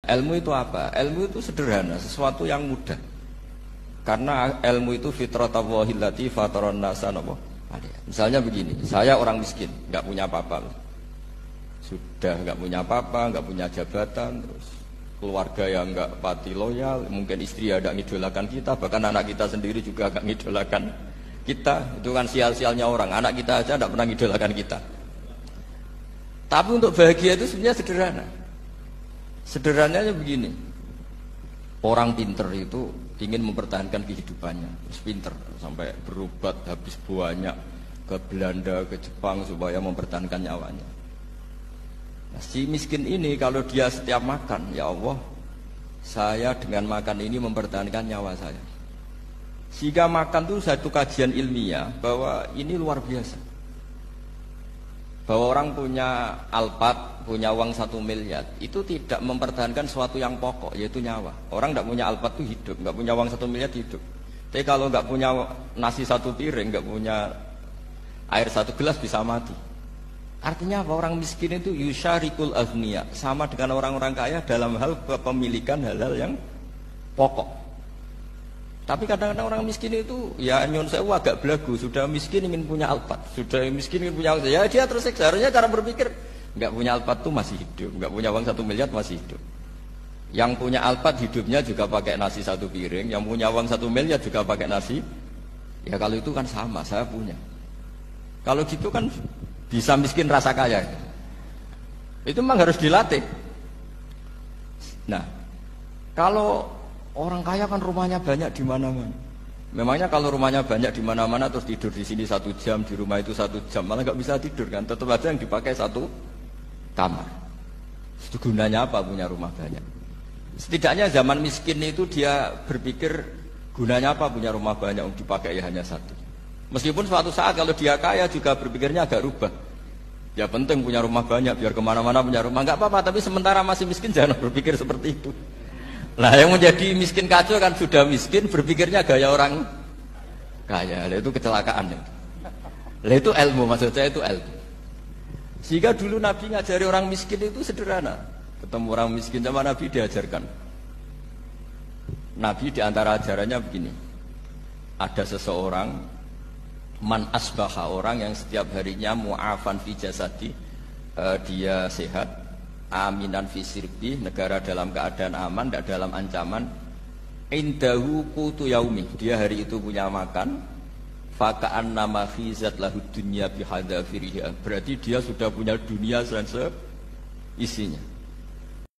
Ilmu itu apa? Ilmu itu sederhana, sesuatu yang mudah. Karena ilmu itu fitratallahi allati fataran nasa napa? Misalnya begini, saya orang miskin, nggak punya apa-apa. Sudah nggak punya apa-apa, nggak punya jabatan, terus keluarga yang nggak pati loyal, mungkin istri ada ngidolakan kita, bahkan anak kita sendiri juga nggak ngidolakan kita. Itu kan sial-sialnya orang, anak kita aja nggak pernah ngidolakan kita. Tapi untuk bahagia itu sebenarnya sederhana. Sederhananya begini, orang pinter itu ingin mempertahankan kehidupannya, terus pinter sampai berobat habis banyak ke Belanda, ke Jepang supaya mempertahankan nyawanya. Nah, si miskin ini kalau dia setiap makan, ya Allah, saya dengan makan ini mempertahankan nyawa saya. Sehingga makan itu satu kajian ilmiah bahwa ini luar biasa. Bahwa orang punya Alphard, punya uang 1 miliar, itu tidak mempertahankan sesuatu yang pokok, yaitu nyawa. Orang tidak punya Alphard itu hidup, nggak punya uang 1 miliar hidup. Tapi kalau nggak punya nasi 1 piring, nggak punya air 1 gelas bisa mati. Artinya apa? Orang miskin itu yusyarikul aghniya, sama dengan orang-orang kaya dalam hal kepemilikan hal-hal yang pokok. Tapi kadang-kadang orang miskin itu ya nyon sewu agak belagu, sudah miskin ingin punya Alphard, sudah miskin ingin punya, ya dia tersiksa. Harusnya cara berpikir nggak punya Alphard tuh masih hidup, nggak punya uang 1 miliar masih hidup. Yang punya Alphard hidupnya juga pakai nasi 1 piring, yang punya uang 1 miliar juga pakai nasi. Ya kalau itu kan sama, saya punya. Kalau gitu kan bisa miskin rasa kaya. Itu memang harus dilatih. Nah, kalau orang kaya kan rumahnya banyak di mana-mana. Memangnya kalau rumahnya banyak di mana-mana terus tidur di sini 1 jam, di rumah itu 1 jam, malah nggak bisa tidur kan? Tetap aja yang dipakai 1 kamar. Itu gunanya apa punya rumah banyak? Setidaknya zaman miskin itu dia berpikir gunanya apa punya rumah banyak untuk dipakai ya hanya 1. Meskipun suatu saat kalau dia kaya juga berpikirnya agak rubah. Ya penting punya rumah banyak biar kemana-mana punya rumah, nggak apa-apa. Tapi sementara masih miskin jangan berpikir seperti itu. Nah yang menjadi miskin kacau kan sudah miskin berpikirnya gaya orang kaya. Itu kecelakaan. Itu ilmu, maksud saya itu ilmu. Sehingga dulu Nabi ngajari orang miskin itu sederhana. Ketemu orang miskin sama Nabi diajarkan. Nabi diantara ajarannya begini. Ada seseorang man asbaha, orang yang setiap harinya mu'afan fi jasadi, dia sehat, aminan fi sirbi, negara dalam keadaan aman, tidak dalam ancaman, indahu qutu yaumi, dia hari itu punya makan, faka'an nama khizat lahu dunya bihadafiriha, berarti dia sudah punya dunia dan isinya.